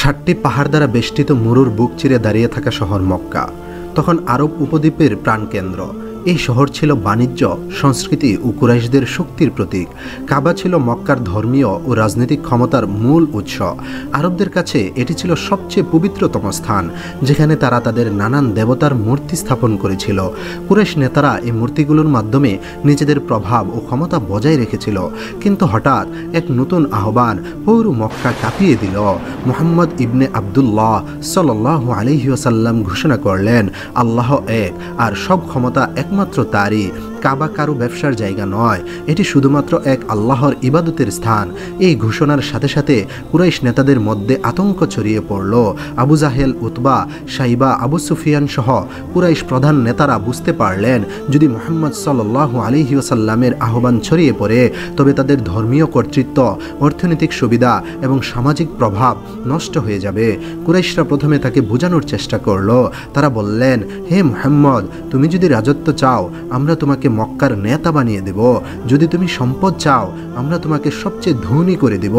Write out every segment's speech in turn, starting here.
7টি পাহাড় দ্বারা বেষ্টিত মরুর বুক চিরে দাঁড়িয়ে থাকা শহর মক্কা তখন আরব উপদ্বীপের প্রাণকেন্দ্র। এই শহর ছিল বাণিজ্য, সংস্কৃতি ও কুরাইশদের শক্তির প্রতীক। কাবা ছিল মক্কার ধর্মীয় ও রাজনৈতিক ক্ষমতার মূল উৎস। আরবদের কাছে এটি ছিল সবচেয়ে পবিত্রতম স্থান, যেখানে তারা তাদের নানান দেবতার মূর্তি স্থাপন করেছিল। কুরাইশ নেতারা এই মূর্তিগুলোর মাধ্যমে নিজেদের প্রভাব ও ক্ষমতা বজায় রেখেছিল। কিন্তু হঠাৎ এক নতুন আহ্বান পুরো মক্কা কাঁপিয়ে দিল। মুহাম্মদ ইবনে আবদুল্লাহ সাল্লাল্লাহু আলাইহি ওয়াসাল্লাম ঘোষণা করলেন, আল্লাহ এক, আর সব ক্ষমতা একমাত্র তারই। কাবা কারো ব্যবসার জায়গা নয়, এটি শুধুমাত্র এক আল্লাহর ইবাদতের স্থান। এই ঘোষণার সাথে সাথে কুরাইশ নেতাদের মধ্যে আতঙ্ক ছড়িয়ে পড়ল। আবু জাহেল, উতবা, সাইবা, আবু সুফিয়ান সহ কুরাইশ প্রধান নেতারা বুঝতে পারলেন, যদি মুহাম্মদ সাল্লাল্লাহু আলাইহি ওয়াসাল্লামের আহ্বান ছড়িয়ে পড়ে, তবে তাদের ধর্মীয় কর্তৃত্ব, অর্থনৈতিক সুবিধা এবং সামাজিক প্রভাব নষ্ট হয়ে যাবে। কুরাইশরা প্রথমে তাকে বোঝানোর চেষ্টা করল। তারা বললেন, হে মুহাম্মদ, তুমি যদি রাজত্ব চাও, আমরা তোমাকে মক্কার নেতা বানিয়ে দেব। যদি তুমি সম্পদ চাও, আমরা তোমাকে সবচেয়ে ধনী করে দেব।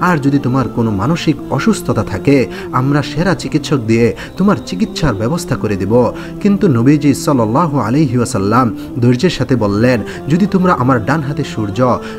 আর যদি তোমার কোনো মানসিক অসুস্থতা থাকে, আমরা সেরা চিকিৎসক দিয়ে তোমার চিকিৎসার ব্যবস্থা করে দেব। কিন্তু নবীজি সাল্লাল্লাহু আলাইহি ওয়াসাল্লাম ধৈর্যের সাথে বললেন, যদি তোমরা আমার ডান হাতে সূর্য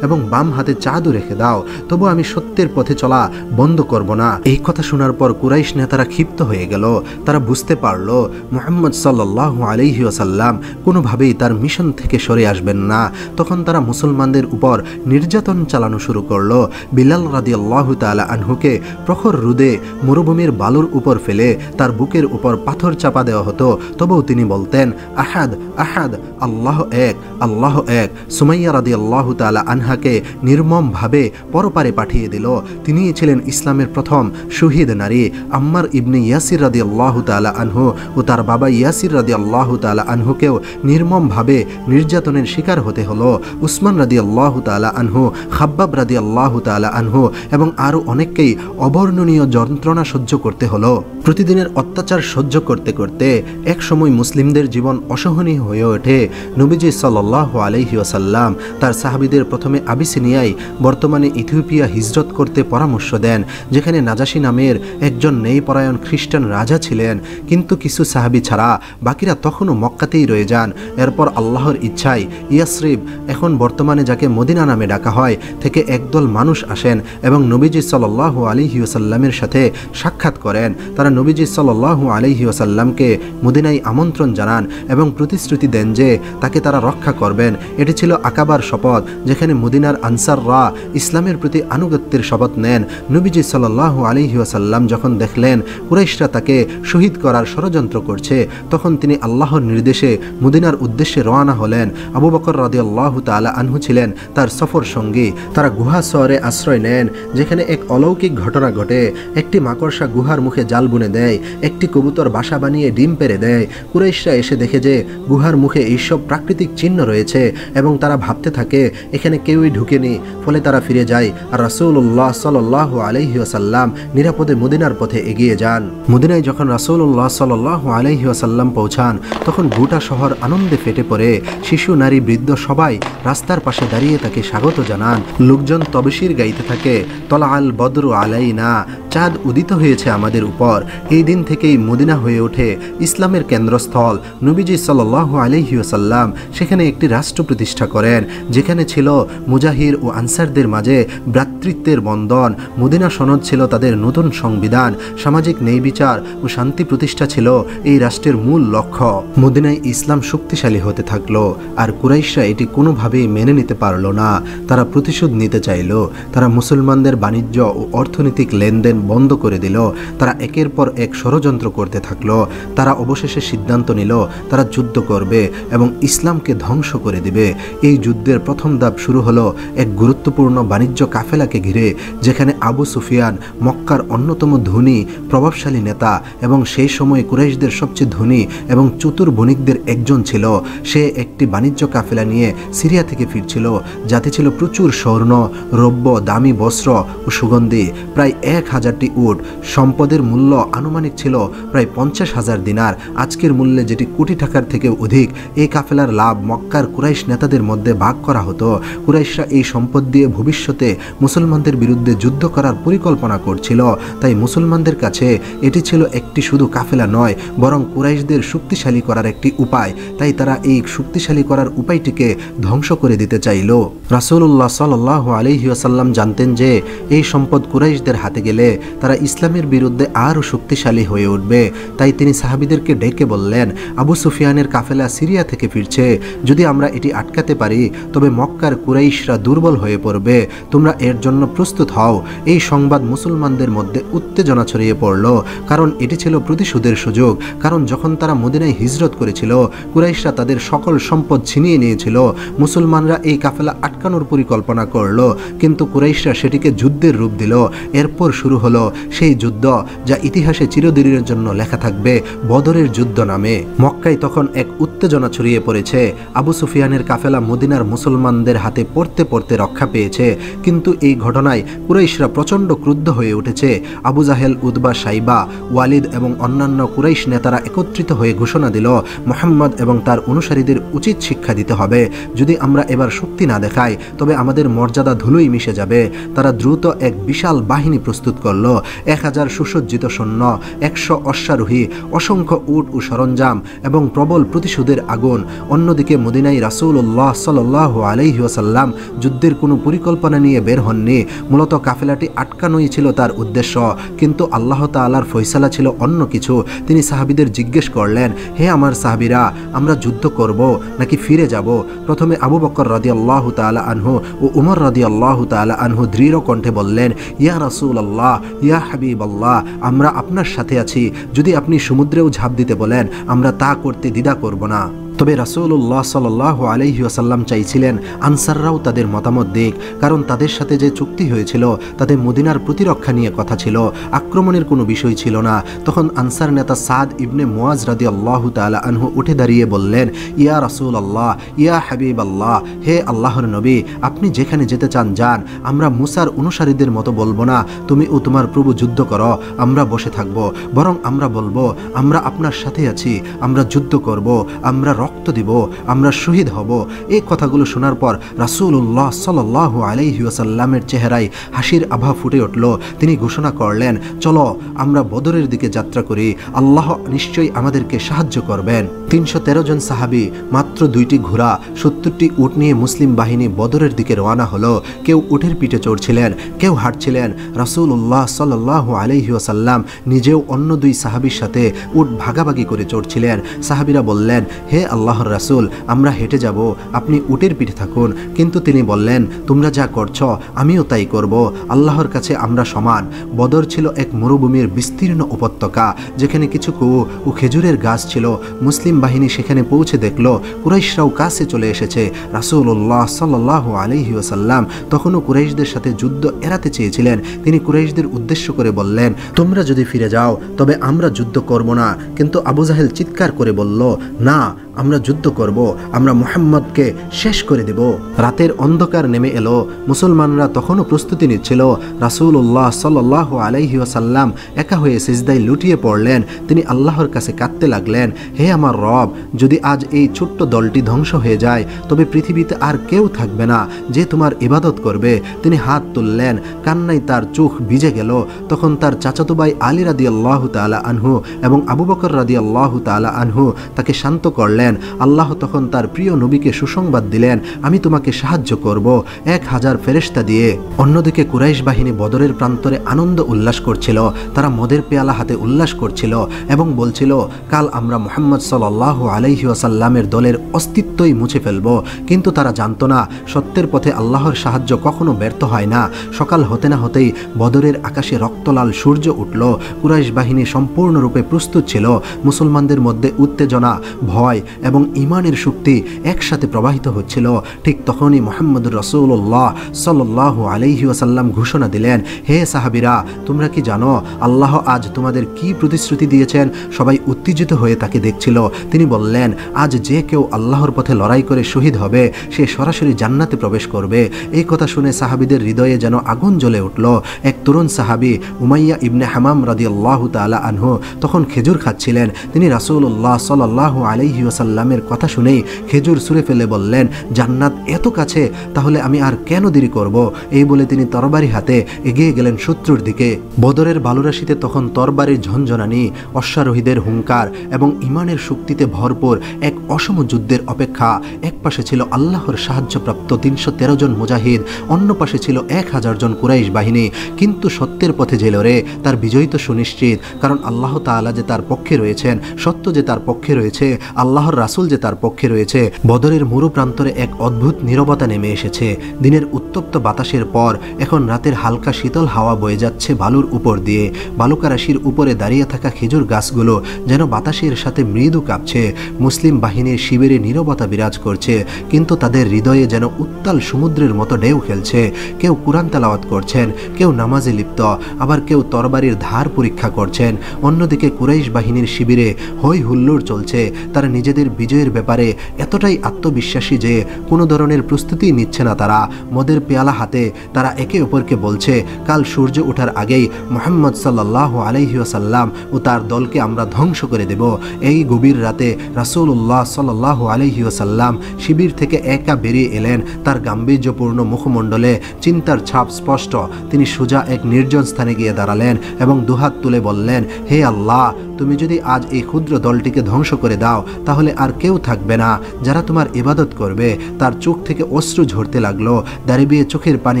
এবং বাম হাতে চাঁদও রেখে দাও, তবু আমি সত্যের পথে চলা বন্ধ করব না। এই কথা শোনার পর কুরাইশ নেতারা ক্ষিপ্ত হয়ে গেল। তারা বুঝতে পারল মুহাম্মদ সাল্লাল্লাহু আলাইহি ওয়াসাল্লাম কোনোভাবেই তার মিশন থেকে সরে আসবেন না। তখন তারা মুসলমানদের উপর নির্যাতন চালানো শুরু করল। বিলাল রাদিয়াল্লাহু তাআলা আনহুকে প্রখর রোদে মরুভূমির বালুর উপর ফেলে তার বুকের উপর পাথর চাপা দেওয়া হতো, তবুও তিনি বলতেন, আহাদ আহাদ, আল্লাহ এক, আল্লাহ এক। সুমাইয়া রাদিয়াল্লাহু তাআলা আনহাকে নির্মমভাবে পরপারে পাঠিয়ে দিল। তিনিই ছিলেন ইসলামের প্রথম শহীদ নারী। আম্মার ইবনে ইয়াসির রাদিয়াল্লাহু তাআলা আনহু ও তার বাবা ইয়াসির রাদিয়াল্লাহু তাআলা আনহুকেও নির্মমভাবে নির্যাতনের শিকার হতে হলো। উসমান রাদিয়াল্লাহু তাআলা আনহু, খাব্বাব রাদিয়াল্লাহু তাআলা আনহু এবং আরও অনেককেই অবর্ণনীয় যন্ত্রণা সহ্য করতে হলো। প্রতিদিনের অত্যাচার সহ্য করতে করতে এক সময় মুসলিমদের জীবন অসহনীয় হয়ে ওঠে। নবীজি সাল্লাল্লাহু আলাইহি ওয়াসাল্লাম তার সাহাবীদের প্রথমে আবিসিনিয়ায়, বর্তমানে ইথিওপিয়া হিজরত করতে পরামর্শ দেন, যেখানে নাজাশী নামের একজন ন্যায়পরায়ণ খ্রিস্টান রাজা ছিলেন। কিন্তু কিছু সাহাবী ছাড়া বাকিরা তখনও মক্কাতেই রয়ে যান। এরপর আল্লাহর ইচ্ছায় ইয়াসরিব, এখন বর্তমানে যাকে মদিনা নামে ডাকা হয়, থেকে একদল মানুষ আসেন এবং নবীজি সাল্লাল্লাহু আলাইহি ওয়াসাল্লামের সাথে সাক্ষাৎ করেন। তারা নবীজি সাল্লাল্লাহু আলাইহি ওয়াসাল্লামকে মদিনায় আমন্ত্রণ জানান এবং প্রতিশ্রুতি দেন যে তাকে তারা রক্ষা করবেন। এটি ছিল আকাবার শপথ, যেখানে মদিনার আনসাররা ইসলামের প্রতি আনুগত্যের শপথ নেন। নবীজি সাল্লাল্লাহু আলাইহি ওয়াসাল্লাম যখন দেখলেন কুরাইশরা তাকে শহীদ করার ষড়যন্ত্র করছে, তখন তিনি আল্লাহর নির্দেশে মদিনার উদ্দেশ্যে রওনা হলেন। আবু বকর রাদিয়াল্লাহু তাআলা আনহু ছিলেন তার সফর সঙ্গী। তারা গুহা শহরে আশ্রয় নেন, যেখানে এক অলৌকিক ঘটনা ঘটে। একটি মাকড়সা গুহার মুখে জাল বুনে দেয়, একটি কবুতর বাসা বানিয়ে ডিম পেড়ে দেয়। কুরাইশরা এসে দেখে যে গুহার মুখে এইসব প্রাকৃতিক চিহ্ন রয়েছে এবং তারা ভাবতে থাকে এখানে কেউই ঢুকেনি। ফলে তারা ফিরে যায় আর রাসূলুল্লাহ সাল্লাল্লাহু আলাইহি ওয়াসাল্লাম নিরাপদে মদিনার পথে এগিয়ে যান। মদিনায় যখন রাসূলুল্লাহ সাল্লাল্লাহু আলাইহি ওয়াসাল্লাম পৌঁছান, তখন গোটা শহর আনন্দে ফেটে পড়ে। শিশু, নারী, বৃদ্ধ সবাই রাস্তার পাশে দাঁড়িয়ে তাকে স্বাগত জানান। লোকজন তবশির গাইতে থাকে, তলা আল বদরু আলাইনা, চাঁদ উদিত হয়েছে আমাদের উপর। এই দিন থেকেই মদিনা হয়ে ওঠে ইসলামের কেন্দ্রস্থল। নবীজি সাল্লাল্লাহু আলাইহি ওয়াসাল্লাম সেখানে একটি রাষ্ট্র প্রতিষ্ঠা করেন, যেখানে ছিল মুজাহির ও আনসারদের মাঝে ভ্রাতৃত্বের বন্ধন। মদিনা সনদ ছিল তাদের নতুন সংবিধান। সামাজিক ন্যায় বিচার ও শান্তি প্রতিষ্ঠা ছিল এই রাষ্ট্রের মূল লক্ষ্য। মদিনায় ইসলাম শক্তিশালী হতে থাকলো, আর কুরাইশরা এটি কোনোভাবেই মেনে নিতে পারল না। তারা প্রতিশোধ নিতে চাইল। তারা মুসলমানদের বাণিজ্য ও অর্থনৈতিক লেনদেন বন্ধ করে দিল। তারা একের পর এক ষড়যন্ত্র করতে থাকলো। তারা অবশেষে সিদ্ধান্ত নিল তারা যুদ্ধ করবে এবং ইসলামকে ধ্বংস করে দিবে। এই যুদ্ধের প্রথম ধাপ শুরু হলো এক গুরুত্বপূর্ণ বাণিজ্য কাফেলাকে ঘিরে, যেখানে আবু সুফিয়ান মক্কার অন্যতম ধনী প্রভাবশালী নেতা এবং সেই সময় কুরাইশদের সবচেয়ে ধনী এবং চতুর বণিকদের একজন ছিল। সে একটি বাণিজ্য কাফেলা নিয়ে সিরিয়া থেকে ফিরছিল, যাতে ছিল প্রচুর স্বর্ণ, রৌপ্য, দামি বস্ত্র ও সুগন্ধি, প্রায় 1000টি উট। সম্পদের মূল্য আনুমানিক ছিল প্রায় 50,000 দিনার, আজকের মূল্যে যেটি কোটি টাকার থেকেও অধিক। এই কাফেলার লাভ মক্কার কুরাইশ নেতাদের মধ্যে ভাগ করা হতো। কুরাইশরা এই সম্পদ দিয়ে ভবিষ্যতে মুসলমানদের বিরুদ্ধে যুদ্ধ করার পরিকল্পনা করছিল। তাই মুসলমানদের কাছে এটি ছিল একটি শুধু কাফেলা নয়, বরং কুরাইশদের শক্তিশালী করার একটি উপায়। তাই তারা এই শক্তিশালী করার উপায়টিকে ধ্বংস করে দিতে চাইল। রাসূলুল্লাহ সাল্লাল্লাহু আলাইহি ওয়াসাল্লাম জানতেন যে এই সম্পদ কুরাইশদের হাতে গেলে তারা ইসলামের বিরুদ্ধে আরও শক্তিশালী হয়ে উঠবে। তাই তিনি সাহাবীদেরকে ডেকে বললেন, আবু সুফিয়ানের কাফেলা সিরিয়া থেকে ফিরছে, যদি আমরা এটি আটকাতে পারি তবে মক্কার কুরাইশরা দুর্বল হয়ে পড়বে, তোমরা এর জন্য প্রস্তুত হও। এই সংবাদ মুসলমানদের মধ্যে উত্তেজনা ছড়িয়ে পড়ল, কারণ এটি ছিল প্রতিশোধের সুযোগ। কারণ যখন তারা মদিনায় হিজরত করেছিল, কুরাইশরা তাদের সকল সম্পদ ছিনিয়ে নিয়েছিল। মুসলমানরা এই কাফেলা আটকানোর পরিকল্পনা করল, কিন্তু কুরাইশরা সেটিকে যুদ্ধের রূপ দিল। এরপর শুরু হলো সেই যুদ্ধ যা ইতিহাসে চিরদিনের জন্য লেখা থাকবে বদরের যুদ্ধ নামে। মক্কায় তখন এক উত্তেজনা ছড়িয়ে পড়েছে। আবু সুফিয়ানের কাফেলা মদিনার মুসলমানদের হাতে পড়তে পড়তে রক্ষা পেয়েছে, কিন্তু এই ঘটনায় কুরাইশরা প্রচণ্ড ক্রুদ্ধ হয়ে উঠেছে। আবু জাহেল, উতবা, সাইবা, ওয়ালিদ এবং অন্যান্য কুরাইশ নেতারা একত্রিত হয়ে ঘোষণা দিল, মুহাম্মদ এবং তার অনুসারীদের উচিত শিক্ষা দিতে হবে। যদি আমরা এবার শক্তি না দেখাই তবে আমাদের মর্যাদা ধুলোই মিশে যাবে। তারা দ্রুত এক বিশাল বাহিনী প্রস্তুত করল, 1000 সুসজ্জিত সৈন্য, 100 অশ্বারোহী, অসংখ্য উট ও সরঞ্জাম এবং প্রবল প্রতিশোধের আগুন। অন্যদিকে মদিনায় রাসূলুল্লাহ সাল্লাল্লাহু আলাইহি ওয়াসাল্লাম যুদ্ধের কোনো পরিকল্পনা নিয়ে বের হননি। মূলত কাফেলাটি আটকানোই ছিল তার উদ্দেশ্য, কিন্তু আল্লাহ তাআলার ফয়সালা ছিল অন্য কিছু। তিনি সাহাবীদের জিজ্ঞেস করলেন, হে আমার সাহাবীরা, আমরা যুদ্ধ করব নাকি ফিরে যাব? প্রথমে আবু বকর রাদিয়াল্লাহু তাআলা আনহু ও উমর রাদিয়াল্লাহু তাআলা আনহু দৃঢ় কণ্ঠে বললেন, ইয়া রাসূলুল্লাহ, ইয়া হাবিবাল্লাহ, আমরা আপনার সাথে আছি। যদি আপনি সমুদ্রেও ঝাঁপ দিতে বলেন, আমরা তা করতে দ্বিধা করব না। তবে রাসূলুল্লাহ সাল্লাল্লাহু আলাইহি ওয়াসাল্লাম চাইছিলেন আনসাররাও তাদের মতামত দিক, কারণ তাদের সাথে যে চুক্তি হয়েছিল তাতে মদিনার প্রতিরক্ষা নিয়ে কথা ছিল, আক্রমণের কোনো বিষয় ছিল না। তখন আনসার নেতা সাদ ইবনে মুআজ রাদিয়াল্লাহু তাআলা আনহু উঠে দাঁড়িয়ে বললেন, ইয়া রাসূলুল্লাহ, ইয়া হাবিবাল্লাহ, হে আল্লাহর নবী, আপনি যেখানে যেতে চান যান। আমরা মুসার অনুসারীদের মতো বলবো না তুমি ও তোমার প্রভু যুদ্ধ করো, আমরা বসে থাকবো, বরং আমরা বলবো আমরা আপনার সাথে আছি, আমরা যুদ্ধ করব, আমরা রক্ত দিব, আমরা শহীদ হব। এই কথাগুলো শোনার পর রাসূলুল্লাহ সাল্লাল্লাহু আলাইহি ওয়াসাল্লামের চেহারায় হাসির আভা ফুটে উঠল। তিনি ঘোষণা করলেন, চলো আমরা বদরের দিকে যাত্রা করি, আল্লাহ নিশ্চয়ই আমাদেরকে সাহায্য করবেন। 313 জন সাহাবী, মাত্র 2টি ঘোড়া, 70টি উট নিয়ে মুসলিম বাহিনী বদরের দিকে রওনা হলো। কেউ উটের পিঠে চড়ছিলেন, কেউ হাঁটছিলেন। রাসূলুল্লাহ সাল্লাল্লাহু আলাইহি ওয়াসাল্লাম নিজেও অন্য 2 সাহাবীর সাথে উট ভাগাভাগি করে চড়ছিলেন। সাহাবীরা বললেন, হে আল্লাহর রাসূল, আমরা হেঁটে যাব, আপনি উটের পিঠে থাকুন। কিন্তু তিনি বললেন, তোমরা যা করছ আমিও তাই করব, আল্লাহর কাছে আমরা সমান। বদর ছিল এক মরুভূমির বিস্তীর্ণ উপত্যকা, যেখানে কিছু কুয়ো ও খেজুরের গাছ ছিল। মুসলিম বাহিনী সেখানে পৌঁছে দেখল কুরাইশরাও কাছে চলে এসেছে। রাসূলুল্লাহ সাল্লাল্লাহু আলাইহি ওয়াসাল্লাম তখনও কুরাইশদের সাথে যুদ্ধ এড়াতে চেয়েছিলেন। তিনি কুরাইশদের উদ্দেশ্য করে বললেন, তোমরা যদি ফিরে যাও তবে আমরা যুদ্ধ করব না। কিন্তু আবু জাহেল চিৎকার করে বলল, না, আমরা যুদ্ধ করব, আমরা মুহাম্মদকে শেষ করে দেব। রাতের অন্ধকার নেমে এলো, মুসলমানরা তখনও প্রস্তুতি নিচ্ছিল। রাসূলুল্লাহ সাল্লাল্লাহু আলাইহি ওয়াসাল্লাম একা হয়ে সিজদায় লুটিয়ে পড়লেন। তিনি আল্লাহর কাছে কাঁদতে লাগলেন, হে আমার রব, যদি আজ এই ছোট্ট দলটি ধ্বংস হয়ে যায় তবে পৃথিবীতে আর কেউ থাকবে না যে তোমার ইবাদত করবে। তিনি হাত তুললেন, কান্নায় তার চোখ ভিজে গেল। তখন তার চাচাতো ভাই আলী রাদিয়াল্লাহু তাআলা আনহু এবং আবু বকর রাদিয়াল্লাহু তাআলা আনহু তাকে শান্ত করলেন। আল্লাহ তখন তার প্রিয় নবীকে সুসংবাদ দিলেন, আমি তোমাকে সাহায্য করব 1000 ফেরেশতা দিয়ে। অন্যদিকে কুরাইশ বাহিনী বদরের প্রান্তরে আনন্দ উল্লাস করছিল। তারা মদের পেয়ালা হাতে উল্লাস করছিল এবং বলছিল, কাল আমরা মুহাম্মদ সাল্লাল্লাহু আলাইহি ওয়াসাল্লামের দলের অস্তিত্বই মুছে ফেলব। কিন্তু তারা জানত না, সত্যের পথে আল্লাহর সাহায্য কখনো ব্যর্থ হয় না। সকাল হতে না হতেই বদরের আকাশে রক্তলাল সূর্য উঠল। কুরাইশ বাহিনী সম্পূর্ণরূপে প্রস্তুত ছিল। মুসলমানদের মধ্যে উত্তেজনা, ভয় এবং ঈমানের শক্তি একসাথে প্রবাহিত হচ্ছিল, ঠিক তখনই মুহাম্মদুর রাসূলুল্লাহ সাল্লাল্লাহু আলাইহি ওয়াসাল্লাম ঘোষণা দিলেন, হে সাহাবীরা, তোমরা কি জানো আল্লাহ আজ তোমাদের কি প্রতিশ্রুতি দিয়েছেন? সবাই উত্তেজিত হয়ে তাকে দেখছিল। তিনি বললেন, আজ যে কেউ আল্লাহর পথে লড়াই করে শহীদ হবে সে সরাসরি জান্নাতে প্রবেশ করবে। এই কথা শুনে সাহাবীদের হৃদয়ে যেন আগুন জ্বলে উঠল। এক তরুণ সাহাবী উমাইয়া ইবনে হামাম রাদিয়াল্লাহু তাআলা আনহু তখন খেজুর খাচ্ছিলেন। তিনি রাসূলুল্লাহ সাল্লাল্লাহু আলাইহি ওয়াসাল্লামের কথা শুনেই খেজুর ছুঁড়ে ফেলে বললেন, জান্নাত এত কাছে, তাহলে আমি আর কেন দেরি করব? এই বলে তিনি তরবারি হাতে এগিয়ে গেলেন শত্রুর দিকে। বদরের বালুরাশিতে তখন তরবারির ঝনঝনানি, অশ্বারোহীদের হুঙ্কার এবং ঈমানের শক্তিতে ভরপুর এক অসম যুদ্ধের অপেক্ষা। এক পাশে ছিল আল্লাহর সাহায্যপ্রাপ্ত ৩১৩ জন মুজাহিদ, অন্য পাশে ছিল ১,০০০ জন কুরাইশ বাহিনী। কিন্তু সত্যের পথে যে লড়ে তার বিজয় তো সুনিশ্চিত, কারণ আল্লাহ তাআলা যে তার পক্ষে রয়েছেন, সত্য যে তার পক্ষে রয়েছে, আল্লাহর রাসূল যে তার পক্ষে রয়েছে। বদরের মরু প্রান্তরে এক অদ্ভুত নীরবতা নেমে এসেছে। দিনের উত্তপ্ত বাতাসের পর এখন রাতের হালকা শীতল হাওয়া বয়ে যাচ্ছে বালুর উপর দিয়ে। বালুকারাশির উপরে দাঁড়িয়ে থাকা খেজুর গাছগুলো যেন বাতাসের সাথে মৃদু কাঁপছে। মুসলিম বাহিনীর শিবিরে নীরবতা বিরাজ করছে, কিন্তু তাদের হৃদয়ে যেন উত্তাল সমুদ্রের মতো ঢেউ খেলছে। কেউ কুরআন তেলাওয়াত করছেন, কেউ নামাজে লিপ্ত, আবার কেউ তরবারির ধার পরীক্ষা করছেন। অন্যদিকে কুরাইশ বাহিনীর শিবিরে হই হুল্লোড় চলছে। তারা নিজেদের বিজয়ের ব্যাপারে এতটাই আত্মবিশ্বাসী যে কোনো ধরনের প্রস্তুতি নিচ্ছে না তারা। মদের পেয়ালা হাতে তারা একে অপরকে বলছে, কাল সূর্য ওঠার আগেই মুহাম্মদ সাল্লাল্লাহু আলাইহি ওয়াসাল্লাম ও তার দলকে আমরা ধ্বংস করে দেব। এই গভীর রাতে রাসূলুল্লাহ সাল্লাল্লাহু আলাইহি ওয়াসাল্লাম শিবির থেকে একা বেরিয়ে এলেন। তার গাম্ভীর্যপূর্ণ মুখমণ্ডলে চিন্তার ছাপ স্পষ্ট। তিনি সোজা এক নির্জন স্থানে গিয়ে দাঁড়ালেন এবং দুহাত তুলে বললেন, হে আল্লাহ, তুমি যদি আজ এই ক্ষুদ্র দলটিকে ধ্বংস করে দাও তাহলে আর কেউ থাকবে না যারা তোমার ইবাদত করবে। তার চোখ থেকে অশ্রু ঝরতে লাগলো, দাঁড়িয়ে চোখের পানি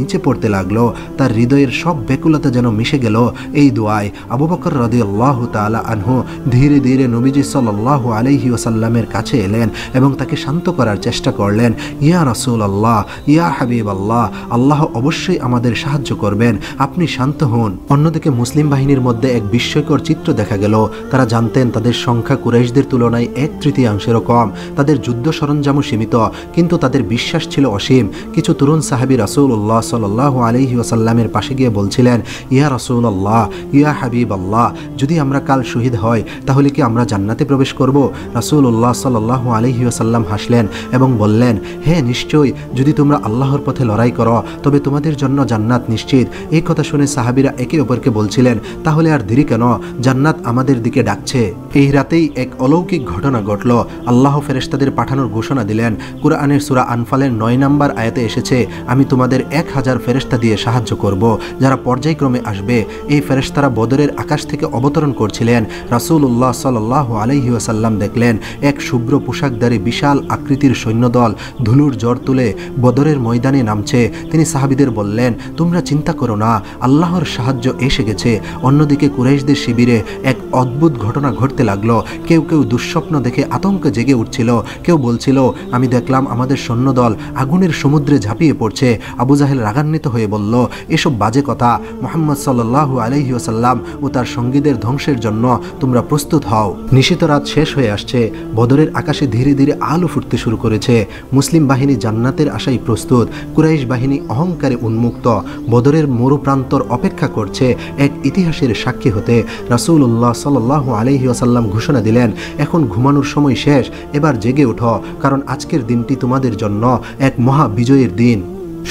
নিচে পড়তে লাগলো। তার হৃদয়ের সব ব্যাকুলতা যেন মিশে গেল এই দোয়ায়। আবু বকর রাদিয়াল্লাহু তাআলা আনহু ধীরে ধীরে নবীজি সাল্লাল্লাহু আলাইহি ওয়াসাল্লামের কাছে এলেন এবং তাকে শান্ত করার চেষ্টা করলেন। ইয়া রাসূলুল্লাহ, ইয়া হাবিবাল্লাহ, আল্লাহ অবশ্যই আমাদের সাহায্য করবেন, আপনি শান্ত হন। অন্যদিকে মুসলিম বাহিনীর মধ্যে এক বিস্ময়কর চিত্র দেখা গেল। তারা জানতেন তাদের সংখ্যা কুরাইশদের তুলনায় 1/3 কম, তাদের যুদ্ধ সরঞ্জামও সীমিত, কিন্তু তাদের বিশ্বাস ছিল অসীম। কিছু তরুণ সাহাবী রাসূলুল্লাহ সাল্লাল্লাহু আলাইহি ওয়াসাল্লামের পাশে গিয়ে বলছিলেন, ইয়া রাসূলুল্লাহ, ইয়া হাবিবাল্লাহ, যদি আমরা কাল শহীদ হই তাহলে কি আমরা জান্নাতে প্রবেশ করব? রাসূলুল্লাহ সাল্লাল্লাহু আলাইহি ওয়াসাল্লাম হাসলেন এবং বললেন, হ্যাঁ নিশ্চয়ই, যদি তোমরা আল্লাহর পথে লড়াই করো তবে তোমাদের জন্য জান্নাত নিশ্চিত। এই কথা শুনে সাহাবীরা একে অপরকে বলছিলেন, তাহলে আর দেরি কেন, জান্নাত আমাদের দিকে ডাকছে। এই রাতেই এক অলৌকিক ঘটনা ঘটল। আল্লাহ ফেরেশতাদের পাঠানোর ঘোষণা দিলেন। কুরআনের সূরা আনফালের 9 নম্বর আয়াতে এসেছে, আমি তোমাদের 1000 ফেরেশতা দিয়ে সাহায্য করব যারা পর্যায়ক্রমে আসবে। এই ফেরেশতারা বদরের আকাশ থেকে অবতরণ করছিলেন। রাসূলুল্লাহ সাল্লাল্লাহু আলাইহি ওয়াসাল্লাম দেখলেন এক শুভ্র পোশাকধারী বিশাল আকৃতির সৈন্যদল ধুলুর জ্বর তুলে বদরের ময়দানে নামছে। তিনি সাহাবীদের বললেন, তোমরা চিন্তা করো না, আল্লাহর সাহায্য এসে গেছে। অন্যদিকে কুরাইশদের শিবিরে এক অদ্ভুত ঘটনা ঘটতে লাগলো। কেউ কেউ দুঃস্বপ্ন দেখে আতঙ্কে জেগে উঠছিল, কেউ বলছিল, আমি দেখলাম আমাদের সৈন্যদল আগুনের সমুদ্রে ঝাঁপিয়ে পড়ছে। আবু জাহেল রাগান্বিত হয়ে বলল, এসব বাজে কথা, মুহাম্মদ সাল্লাল্লাহু আলাইহি ওয়াসাল্লাম ও তার সঙ্গীদের ধ্বংসের জন্য তোমরা প্রস্তুত হও। নিশিত রাত শেষ হয়ে আসছে, বদরের আকাশে ধীরে ধীরে আলো ফুটতে শুরু করেছে। মুসলিম বাহিনী জান্নাতের আশায় প্রস্তুত, কুরাইশ বাহিনী অহংকারে উন্মুক্ত। বদরের মরুপ্রান্তর অপেক্ষা করছে এক ইতিহাসের সাক্ষী হতে। রাসূলুল্লাহ সাল্লাল্লাহু আলাইহি ওয়াসাল্লাম ঘোষণা দিলেন, এখন ঘুমানোর সময় শেষ, এবার জেগে ওঠো, কারণ আজকের দিনটি তোমাদের জন্য এক মহা বিজয়ের দিন।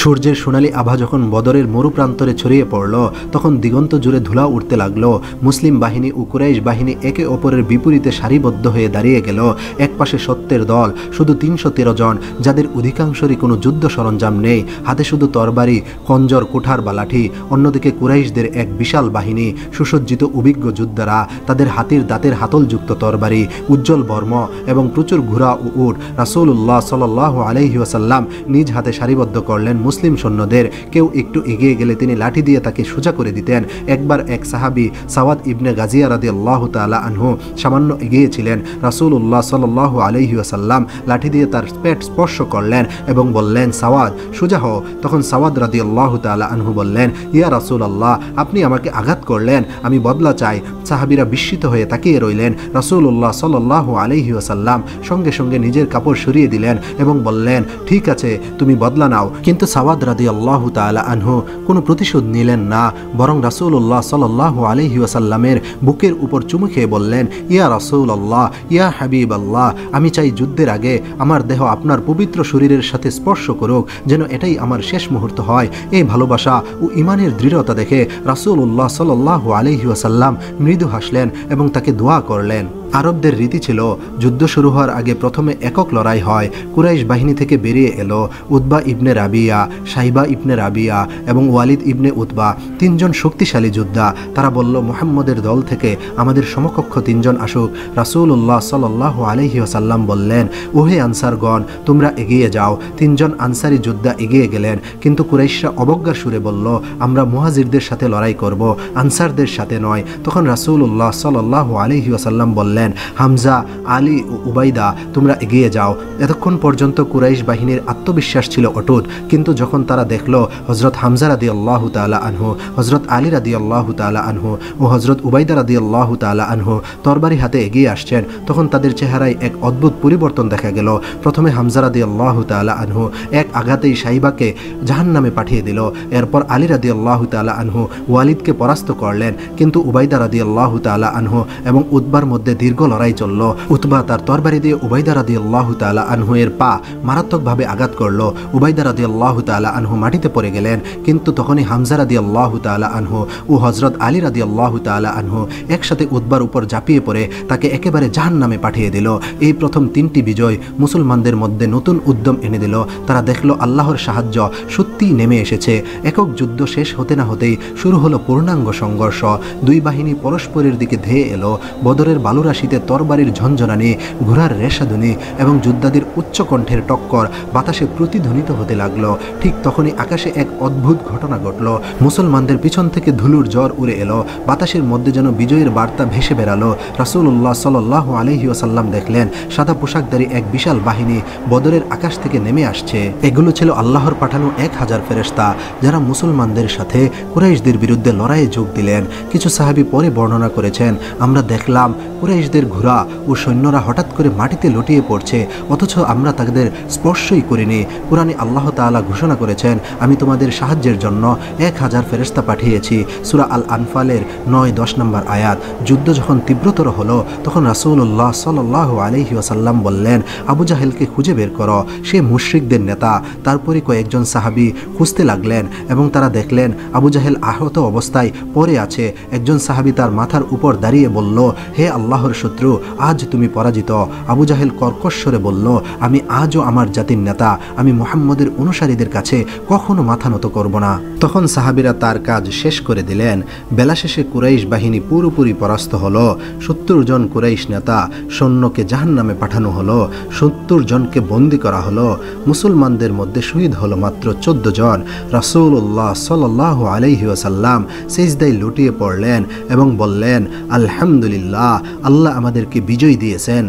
সূর্যের সোনালী আভা যখন বদরের মরুপ্রান্তরে ছড়িয়ে পড়ল তখন দিগন্ত জুড়ে ধুলা উঠতে লাগলো। মুসলিম বাহিনী ও কুরাইশ বাহিনী একে অপরের বিপরীতে সারিবদ্ধ হয়ে দাঁড়িয়ে গেল। এক পাশে সত্যের দল, শুধু 313 জন, যাদের অধিকাংশেরই কোনো যুদ্ধ সরঞ্জাম নেই, হাতে শুধু তরবারি, খঞ্জর, কুঠার বা লাঠি। অন্যদিকে কুরাইশদের এক বিশাল বাহিনী, সুসজ্জিত অভিজ্ঞ যোদ্ধারা, তাদের হাতির দাঁতের হাতলযুক্ত তরবারি, উজ্জ্বল বর্ম এবং প্রচুর ঘোড়া ও উট। রাসূলুল্লাহ সাল্লাল্লাহু আলাইহি ওয়াসাল্লাম নিজ হাতে সারিবদ্ধ করলেন মুসলিম সৈন্যদের। কেউ একটু এগিয়ে গেলে তিনি লাঠি দিয়ে তাকে সোজা করে দিতেন। একবার এক সাহাবী সাওয়াদ ইবনে গাজিয়া রাদিয়াল্লাহু তাআলা আনহু সামান্য এগিয়েছিলেন। রাসূলুল্লাহ সাল্লাল্লাহু আলাইহি ওয়াসাল্লাম লাঠি দিয়ে তার পেট স্পর্শ করলেন এবং বললেন, সাওয়াদ, সোজা হও। তখন সাওয়াদ রাদিয়াল্লাহু তাআলা আনহু বললেন, ইয়া রাসূলুল্লাহ, আপনি আমাকে আঘাত করলেন, আমি বদলা চাই। সাহাবীরা বিস্মিত হয়ে তাকিয়ে রইলেন। রাসূলুল্লাহ সাল্লাল্লাহু আলাইহি ওয়াসাল্লাম সঙ্গে সঙ্গে নিজের কাপড় সরিয়ে দিলেন এবং বললেন, ঠিক আছে, তুমি বদলা নাও। কিন্তু সাওয়াদ রাদিয়াল্লাহু তাআলা আনহু কোনো প্রতিশোধ নিলেন না, বরং রাসূলুল্লাহ সাল্লাল্লাহু আলাইহি ওয়াসাল্লামের বুকের উপর চুমু খেয়ে বললেন, ইয়া রাসূলুল্লাহ, ইয়া হাবিবাল্লাহ, আমি চাই যুদ্ধের আগে আমার দেহ আপনার পবিত্র শরীরের সাথে স্পর্শ করুক, যেন এটাই আমার শেষ মুহূর্ত হয়। এই ভালোবাসা ও ইমানের দৃঢ়তা দেখে রাসূলুল্লাহ সাল্লাল্লাহু আলাইহি ওয়াসাল্লাম মৃদু হাসলেন এবং তাকে দোয়া করলেন। আরবদের রীতি ছিল যুদ্ধ শুরু হওয়ার আগে প্রথমে একক লড়াই হয়। কুরাইশ বাহিনী থেকে বেরিয়ে এলো উতবা ইবনে রাবিয়া, সাইবা ইবনে রাবিয়া এবং ওয়ালিদ ইবনে উতবা, তিনজন শক্তিশালী যোদ্ধা। তারা বলল, মুহাম্মদের দল থেকে আমাদের সমকক্ষ তিনজন আসুক। রাসূলুল্লাহ সাল্লাল্লাহু আলাইহি ওয়াসাল্লাম বললেন, ওহে আনসারগণ, তোমরা এগিয়ে যাও। তিনজন আনসারী যোদ্ধা এগিয়ে গেলেন, কিন্তু কুরাইশরা অবজ্ঞার সুরে বলল, আমরা মুহাজিরদের সাথে লড়াই করব, আনসারদের সাথে নয়। তখন রাসূলুল্লাহ সাল্লাল্লাহু আলাইহি ওয়াসাল্লাম বললেন, হামজা, আলী ও উবাইদা, তোমরা এগিয়ে যাও। এতক্ষণ পর্যন্ত কুরাইশ বাহিনীর আত্মবিশ্বাস ছিল অটুট, কিন্তু যখন তারা দেখল হযরত হামজা রাদিয়াল্লাহু তাআলা আনহু, হযরত আলী রাদিয়াল্লাহু তাআলা আনহু ও হযরত উবাইদা রাদিয়াল্লাহু তাআলা আনহু তরবারি হাতে এগিয়ে আসছেন, তখন তাদের চেহারায় এক অদ্ভুত পরিবর্তন দেখা গেল। প্রথমে হামজা রাদিয়াল্লাহু তাআলা আনহু এক আঘাতেই সাইবাকে জাহান্নামে পাঠিয়ে দিল। এরপর আলী রাদিয়াল্লাহু তাআলা আনহু ওয়ালিদকে পরাস্ত করলেন, কিন্তু উবাইদা রাদিয়াল্লাহু তাআলা আনহু এবং উতবার মধ্যে দীর্ঘ লড়াই চলল। উতবা তার তরবারি দিয়ে উবাইদা রাদিয়াল্লাহু তাআলা আনহু এর পা মারাত্মকভাবে আঘাত করল। উবাইদা রাদিয়াল্লাহু তাআলা আনহু মাটিতে পড়ে গেলেন, কিন্তু তখনই হামজা রাদিয়াল্লাহু তাআলা আনহু ও হযরত আলী রাদিয়াল্লাহু তাআলা আনহু একসাথে উতবার উপর ঝাঁপিয়ে পড়ে তাকে একেবারে জাহান্নামে পাঠিয়ে দিল। এই প্রথম তিনটি বিজয় মুসলমানদের মধ্যে নতুন উদ্যম এনে দিল। তারা দেখল আল্লাহর সাহায্য সত্যিই নেমে এসেছে। একক যুদ্ধ শেষ হতে না হতেই শুরু হলো পূর্ণাঙ্গ সংঘর্ষ। দুই বাহিনী পরস্পরের দিকে ধেয়ে এলো। বদরের বালুরাশিতে তরবারির ঝনঝনানি, ঘোড়ার রেশাধ্বনি এবং যোদ্ধাদের উচ্চকণ্ঠের টক্কর বাতাসে প্রতিধ্বনিত হতে লাগলো। ঠিক তখনই আকাশে এক অদ্ভুত ঘটনা ঘটল। মুসলমানদের পিছন থেকে ধুলুর জ্বর উড়ে এলো। বাতাসের মধ্যে যেন বিজয়ের বার্তা ভেসে বেরালো। রাসূলুল্লাহ সাল্লাল্লাহু আলাইহি ওয়াসাল্লাম দেখলেন সাদা পোশাকধারী এক বিশাল বাহিনী বদরের আকাশ থেকে নেমে আসছে। এগুলো ছিল আল্লাহর পাঠানো 1000 ফেরেশতা, যারা মুসলমানদের সাথে কুরাইশদের বিরুদ্ধে লড়াইয়ে যোগ দিলেন। কিছু সাহাবী পরে বর্ণনা করেছেন, আমরা দেখলাম কুরাইশদের ঘোড়া ও সৈন্যরা হঠাৎ করে মাটিতে লুটিয়ে পড়ছে, অথচ আমরা তাদের স্পর্শই করিনি। কুরআনে আল্লাহ তাআলা ঘোষণা করেছেন, আমি তোমাদের সাহায্যের জন্য 1000 ফেরেশতা পাঠিয়েছি। সূরা আল আনফালের 9-10 নম্বর আয়াত। যুদ্ধ যখন তীব্রতর হলো, তখন রাসূলুল্লাহ সাল্লাল্লাহু আলাইহি ওয়াসাল্লাম বললেন, আবু জাহেলকে খুঁজে বের করো, সে মুশরিকদের নেতা। তারপরে কয়েকজন সাহাবী খুঁজতে লাগলেন এবং তারা দেখলেন আবু জাহেল আহত অবস্থায় পড়ে আছে। একজন সাহাবী তার মাথার উপর দাঁড়িয়ে বলল, হে আল্লাহর শত্রু, আজ তুমি পরাজিত। আবু জাহেল কর্কশ স্বরে বলল, আমি আজও আমার জাতির নেতা, আমি মুহাম্মদের অনুসারীদের কাছে কখনো মাথা নত করব না। তখন সাহাবীরা তার কাজ শেষ করে দিলেন। বেলা শেষে কুরাইশ বাহিনী পুরোপুরি পরাস্ত হলো। 70 জন কুরাইশ নেতা সৈন্যকে জাহান্নামে পাঠানো হলো। 70 জনকে বন্দী করা হলো। মুসলমানদের মধ্যে শহীদ হলো মাত্র 14 জন। রাসূলুল্লাহ সাল্লাল্লাহু আলাইহি ওয়াসাল্লাম সিজদায় লুটিয়ে পড়লেন এবং বললেন, আলহামদুলিল্লাহ, আল্লাহ আমাদেরকে বিজয় দিয়েছেন।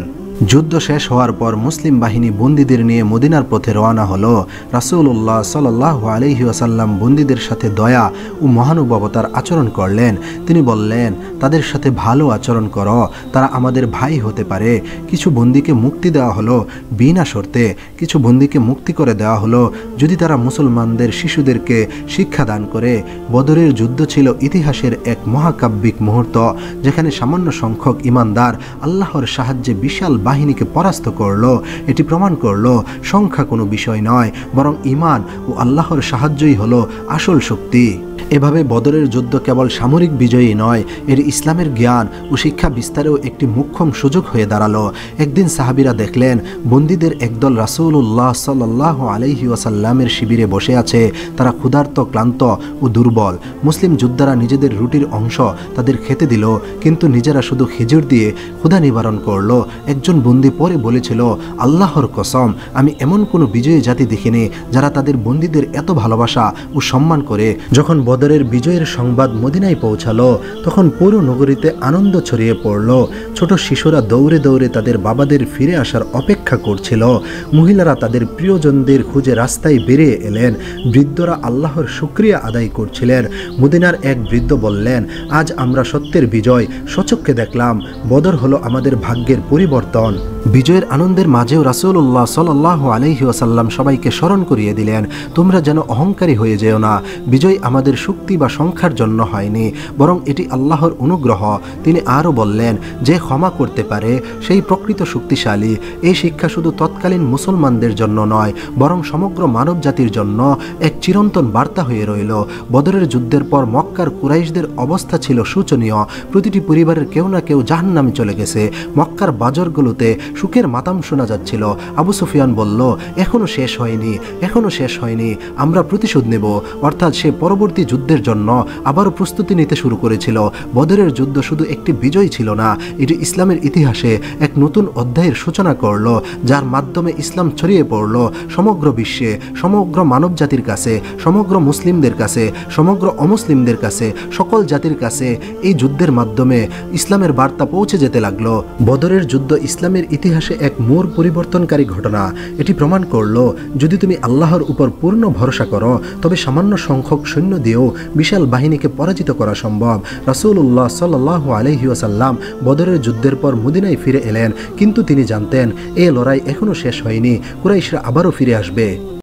যুদ্ধ শেষ হওয়ার পর মুসলিম বাহিনী বন্দীদের নিয়ে মদিনার পথে রওনা হলো। রাসূলুল্লাহ সাল্লাল্লাহু আলাইহি ওয়াসাল্লাম বন্দীদের সাথে দয়া ও মহানুভবতার আচরণ করলেন। তিনি বললেন, তাদের সাথে ভালো আচরণ করো, তারা আমাদের ভাই হতে পারে। কিছু বন্দীকে মুক্তি দেওয়া হলো বিনা শর্তে, কিছু বন্দীকে মুক্তি করে দেওয়া হলো যদি তারা মুসলমানদের শিশুদেরকে শিক্ষা দান করে। বদরের যুদ্ধ ছিল ইতিহাসের এক মহাকাব্যিক মুহূর্ত, যেখানে সামান্য সংখ্যক ঈমানদার আল্লাহর সাহায্যে বিশাল বাহিনীকে পরাস্ত করলো। এটি প্রমাণ করলো সংখ্যা কোনো বিষয় নয়, বরং ঈমান ও আল্লাহর সাহায্যই হলো আসল শক্তি। এভাবে বদরের যুদ্ধ কেবল সামরিক বিজয়ী নয়, এর ইসলামের জ্ঞান ও শিক্ষা বিস্তারেও একটি মোক্ষম সুযোগ হয়ে দাঁড়ালো। একদিন সাহাবীরা দেখলেন বন্দীদের একদল রাসূলুল্লাহ সাল্লাল্লাহু আলাইহি ওয়াসাল্লামের শিবিরে বসে আছে। তারা ক্ষুধার্ত, ক্লান্ত ও দুর্বল। মুসলিম যোদ্ধারা নিজেদের রুটির অংশ তাদের খেতে দিল, কিন্তু নিজেরা শুধু খেজুর দিয়ে ক্ষুধা নিবারণ করলো। একজন বন্দী পরে বলেছিল, আল্লাহর কসম, আমি এমন কোনো বিজয়ী জাতি দেখিনি যারা তাদের বন্দীদের এত ভালোবাসা ও সম্মান করে। যখন বদরের বিজয়ের সংবাদ মদিনায় পৌঁছালো, তখন পুরো নগরীতে আনন্দ ছড়িয়ে পড়ল। ছোট শিশুরা দৌড়ে দৌড়ে তাদের বাবাদের ফিরে আসার অপেক্ষা করছিল। মহিলারা তাদের প্রিয়জনদের খুঁজে রাস্তায় বেরিয়ে এলেন। বৃদ্ধরা আল্লাহর শুকরিয়া আদায় করছিলেন। মদিনার এক বৃদ্ধ বললেন, আজ আমরা সত্যের বিজয় স্বচক্ষে দেখলাম। বদর হলো আমাদের ভাগ্যের পরিবর্তন। বিজয়ের আনন্দের মাঝেও রাসূলুল্লাহ সাল্লাল্লাহু আলাইহি ওয়াসাল্লাম সবাইকে স্মরণ করিয়ে দিলেন, তোমরা যেন অহংকারী হয়ে যেও না। বিজয় আমাদের শক্তি বা সংখ্যার জন্য হয়নি, বরং এটি আল্লাহর অনুগ্রহ। তিনি আরও বললেন, যে ক্ষমা করতে পারে সেই প্রকৃত শক্তিশালী। এই শিক্ষা শুধু তৎকালীন মুসলমানদের জন্য নয়, বরং সমগ্র মানব জাতির জন্য এক চিরন্তন বার্তা হয়ে রইল। বদরের যুদ্ধের পর মক্কার কুরাইশদের অবস্থা ছিল শোচনীয়। প্রতিটি পরিবারের কেউ না কেউ জাহান্নামে চলে গেছে। মক্কার বাজারগুলোতে সুখের মাতাম শোনা যাচ্ছিল। আবু সুফিয়ান বলল, এখনো শেষ হয়নি, এখনো শেষ হয়নি, আমরা প্রতিশোধ নেব। অর্থাৎ সে পরবর্তী যুদ্ধের জন্য আবারও প্রস্তুতি নিতে শুরু করেছিল। বদরের যুদ্ধ শুধু একটি বিজয় ছিল না, এটি ইসলামের ইতিহাসে এক নতুন অধ্যায়ের সূচনা করল, যার মাধ্যমে ইসলাম ছড়িয়ে পড়ল সমগ্র বিশ্বে, সমগ্র মানব জাতির কাছে, সমগ্র মুসলিমদের কাছে, সমগ্র অমুসলিমদের কাছে, সকল জাতির কাছে। এই যুদ্ধের মাধ্যমে ইসলামের বার্তা পৌঁছে যেতে লাগলো। বদরের যুদ্ধ ইসলামের ইতিহাসে এক মোড় পরিবর্তনকারী ঘটনা। এটি প্রমাণ করল, যদি তুমি আল্লাহর উপর পূর্ণ ভরসা করো, তবে সামান্য সংখ্যক সৈন্য দিয়েও বিশাল বাহিনীকে পরাজিত করা সম্ভব। রাসূলুল্লাহ সাল্লাল্লাহু আলাইহি ওয়াসাল্লাম বদরের যুদ্ধের পর মদিনায় ফিরে এলেন, কিন্তু তিনি জানতেন এই লড়াই এখনও শেষ হয়নি, কুরাইশরা আবারও ফিরে আসবে।